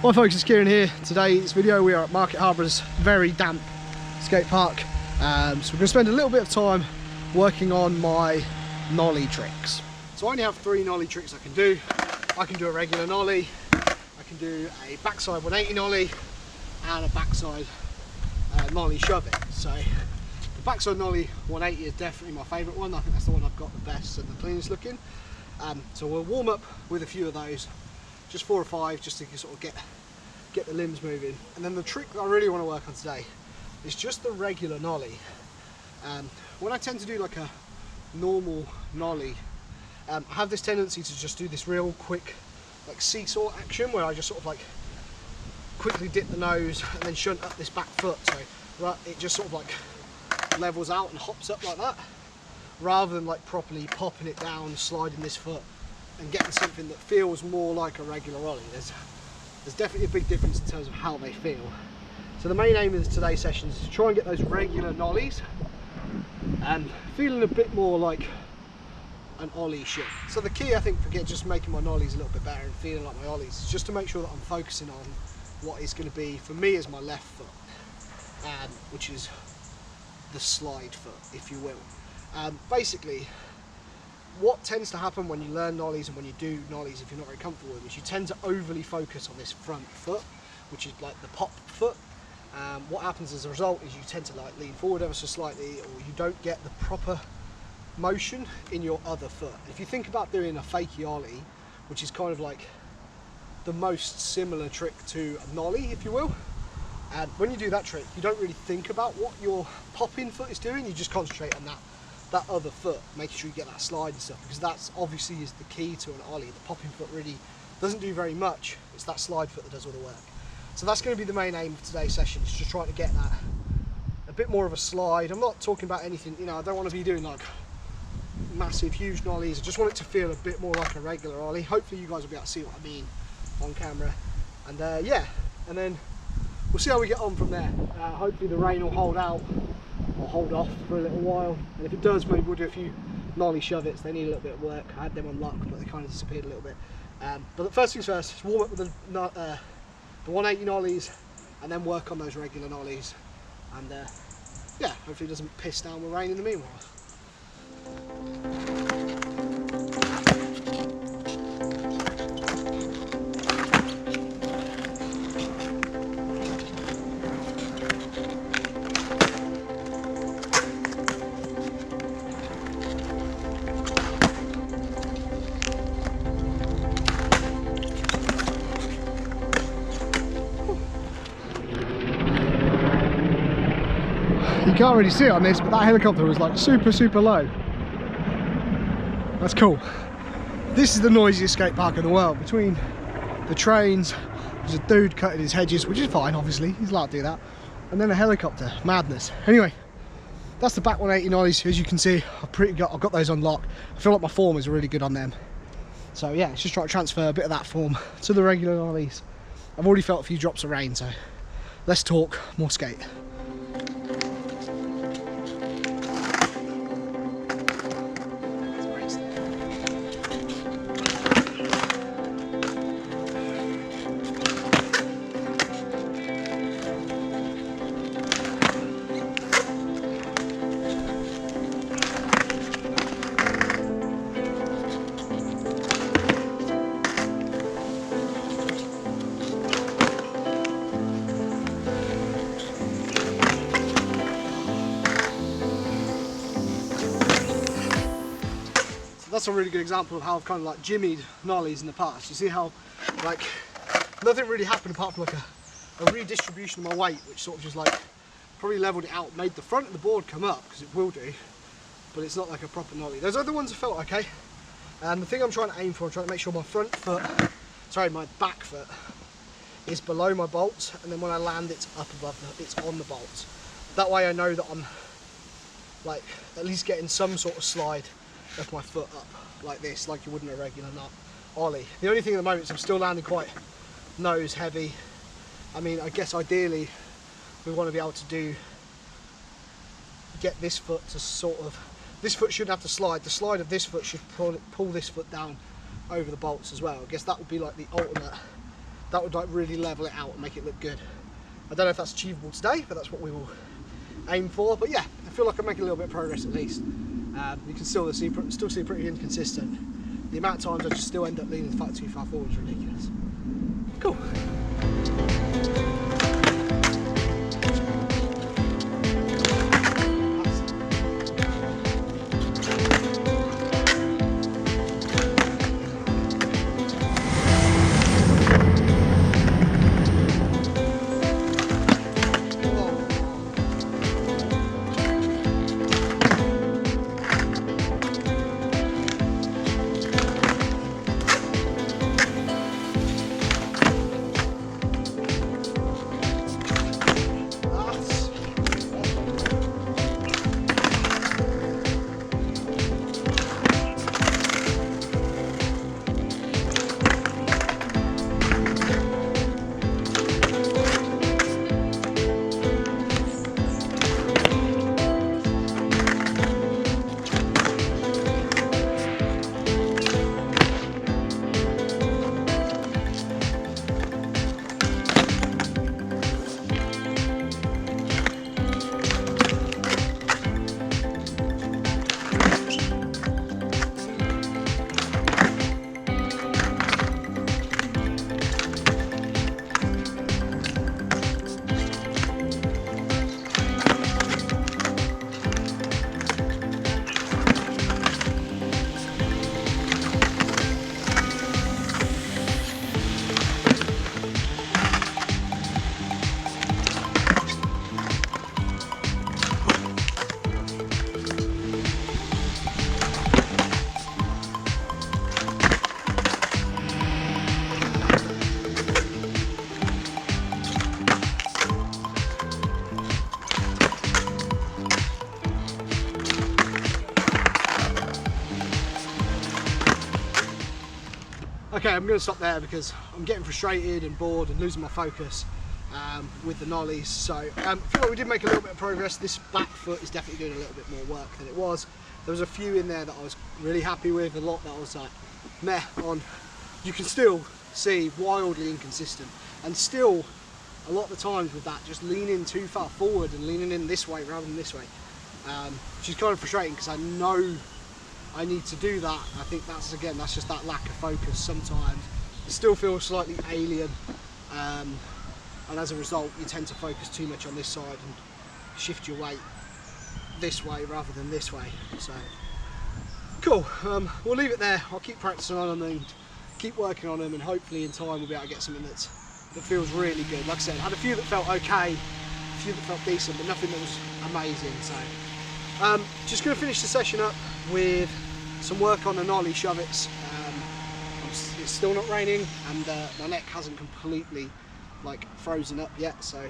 Hi folks, it's Kieran here. Today's video we are at Market Harbour's very damp skate park. So we're going to spend a little bit of time working on my nollie tricks. So I only have 3 nollie tricks I can do. I can do a regular nollie, I can do a backside 180 nollie and a backside nollie shove it. So the backside nollie 180 is definitely my favourite one. I think that's the one I've got the best and the cleanest looking. So we'll warm up with a few of those, just 4 or 5, just to sort of get the limbs moving. And then the trick that I really want to work on today is just the regular nollie. When I tend to do like a normal nollie, I have this tendency to just do this real quick like seesaw action where I just sort of like quickly dip the nose and then shunt up this back foot, so it just sort of like levels out and hops up like that, rather than like properly popping it down, sliding this foot and getting something that feels more like a regular ollie. There's definitely a big difference in terms of how they feel. So the main aim of today's session is to try and get those regular nollies and feeling a bit more like an ollie should. So the key, I think, for just making my nollies a little bit better and feeling like my ollies is just to make sure that I'm focusing on what is going to be, for me, is my left foot, which is the slide foot, if you will. Basically, what tends to happen when you learn nollies and when you do nollies, if you're not very comfortable with them, is you tend to overly focus on this front foot, which is like the pop foot. What happens as a result is you tend to like lean forward ever so slightly, or you don't get the proper motion in your other foot. If you think about doing a fakie ollie, which is kind of like the most similar trick to a nollie, if you will, and when you do that trick, you don't really think about what your popping foot is doing. You just concentrate on that other foot, making sure you get that slide and stuff, because that's obviously is the key to an ollie. The popping foot really doesn't do very much. It's that slide foot that does all the work. So that's going to be the main aim of today's session, is just trying to get that a bit more of a slide. I'm not talking about anything, you know, I don't want to be doing like massive huge nollies. I just want it to feel a bit more like a regular ollie. Hopefully you guys will be able to see what I mean on camera, and yeah, and then we'll see how we get on from there. Hopefully the rain will hold out or hold off for a little while, and if it does, maybe we'll do a few nollie shove its. They need a little bit of work. I had them on lock, but they kind of disappeared a little bit. But first things first, just warm up with the 180 nollies and then work on those regular nollies, and yeah, hopefully it doesn't piss down with rain in the meanwhile. You can't really see it on this, but that helicopter was like super low. That's cool. This is the noisiest skate park in the world. Between the trains, there's a dude cutting his hedges, which is fine, obviously, he's allowed to do that, and then a helicopter. Madness. Anyway, that's the back 180 nollies. As you can see, I've got those on lock. I feel like my form is really good on them. So yeah, it's just trying to transfer a bit of that form to the regular nollies. I've already felt a few drops of rain, so less talk, more skate. That's a really good example of how I've kind of like jimmied nollies in the past. You see how like nothing really happened apart from like a redistribution of my weight, which sort of just like probably leveled it out, made the front of the board come up, because it will do, but it's not like a proper nollie. Those other ones have felt okay, and the thing I'm trying to aim for, I'm trying to make sure my my back foot is below my bolts, and then when I land it's up above, it's on the bolts. That way I know that I'm like at least getting some sort of slide of my foot up like this, like you would in a regular ollie. The only thing at the moment is I'm still landing quite nose heavy. I mean, I guess ideally we want to be able to get this foot to sort of, this foot shouldn't have to slide. The slide of this foot should pull this foot down over the bolts as well. I guess that would be like the ultimate, that would like really level it out and make it look good. I don't know if that's achievable today, but that's what we will aim for. But yeah, I feel like I'm making a little bit of progress at least. You can still see pretty inconsistent. The amount of times I just still end up leaning the fuck too far forward is ridiculous. Cool. Okay, I'm going to stop there because I'm getting frustrated and bored and losing my focus with the nollies. So I feel like we did make a little bit of progress. This back foot is definitely doing a little bit more work than it was. There was a few in there that I was really happy with, a lot that I was like meh on. You can still see wildly inconsistent, and still a lot of the times with that just leaning too far forward and leaning in this way rather than this way, which is kind of frustrating because I know I need to do that. I think that's just that lack of focus sometimes. It still feels slightly alien, and as a result you tend to focus too much on this side and shift your weight this way rather than this way. So cool, we'll leave it there. I'll keep practicing on them and keep working on them, and hopefully in time we'll be able to get something that feels really good. Like I said, I had a few that felt okay, a few that felt decent, but nothing that was amazing. So just going to finish the session up with some work on the Nollie Shuvits. It's still not raining, and my neck hasn't completely like frozen up yet. So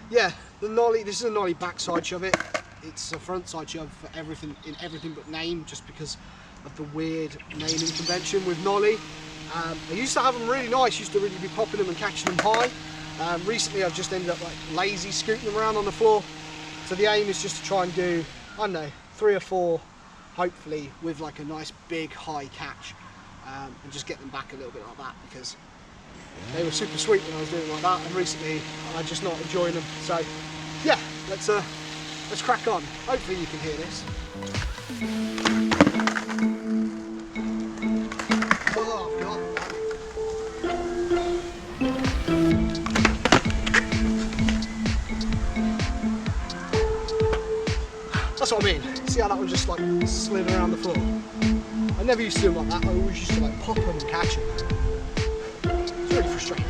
yeah, the Nollie. This is a Nollie backside shove it. It's a front side shove for everything in everything but name, just because of the weird naming convention with Nollie. I used to have them really nice. Used to really be popping them and catching them high. Recently, I've just ended up like lazy scooting them around on the floor. So the aim is just to try and do, I don't know, 3 or 4, hopefully with like a nice big high catch, and just get them back a little bit like that, because they were super sweet when I was doing like that, and recently I'm just not enjoying them. So yeah, let's crack on. Hopefully you can hear this. Oh God. That's what I mean. See how that one just like slid around the floor? I never used to do them like that. I always used to like pop them and catch them. It's really frustrating.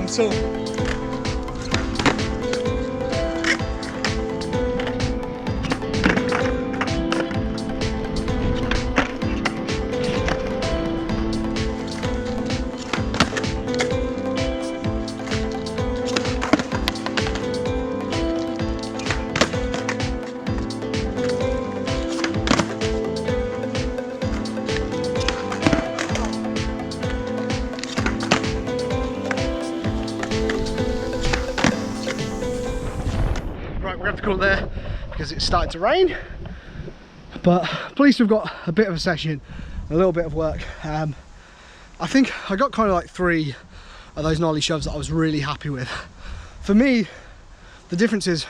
Bronson. Right, we're going to have to call it there because it's starting to rain, but pleased we've got a bit of a session, a little bit of work. I think I got kind of like 3 of those Nollie shoves that I was really happy with. For me, the difference is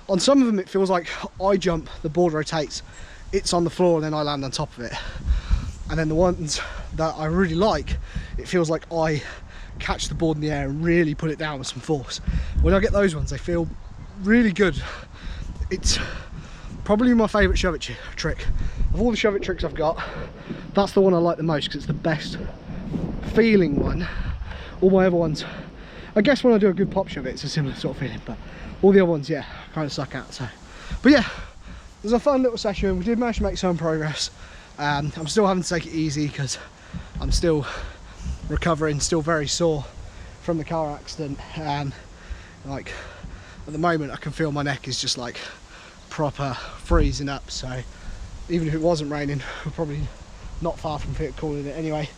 on some of them it feels like I jump, the board rotates, it's on the floor and then I land on top of it. And then the ones that I really like, it feels like I catch the board in the air and really put it down with some force. When I get those ones, they feel really good. It's probably my favourite shove it trick. Of all the shove it tricks I've got, that's the one I like the most because it's the best feeling one. All my other ones, I guess when I do a good pop shove it's a similar sort of feeling, but all the other ones, yeah, kind of suck out. So, but yeah, it was a fun little session. We did manage to make some progress. I'm still having to take it easy because I'm still recovering, still very sore from the car accident. Like at the moment I can feel my neck is just like proper freezing up, so even if it wasn't raining we're probably not far from calling it anyway.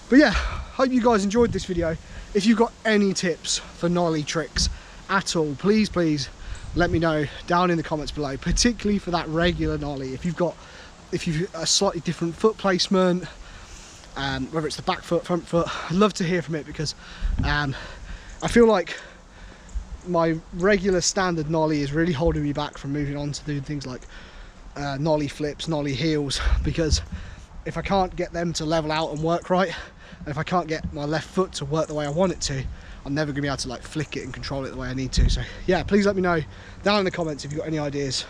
But yeah, hope you guys enjoyed this video. If you've got any tips for Nollie tricks at all, please let me know down in the comments below, particularly for that regular Nollie. If you've a slightly different foot placement, whether it's the back foot, front foot, I'd love to hear from it because I feel like my regular standard Nollie is really holding me back from moving on to do things like Nollie flips, Nollie heels, because if I can't get them to level out and work right, and if I can't get my left foot to work the way I want it to, I'm never going to be able to like flick it and control it the way I need to. So yeah, please let me know down in the comments if you've got any ideas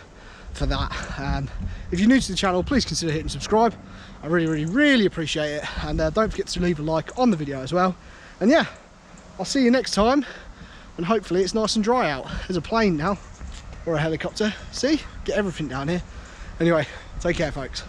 for that. If you're new to the channel, please consider hitting subscribe. I really appreciate it, and don't forget to leave a like on the video as well. And yeah, I'll see you next time, and hopefully it's nice and dry out. There's a plane now, or a helicopter. See, get everything down here. Anyway, take care folks.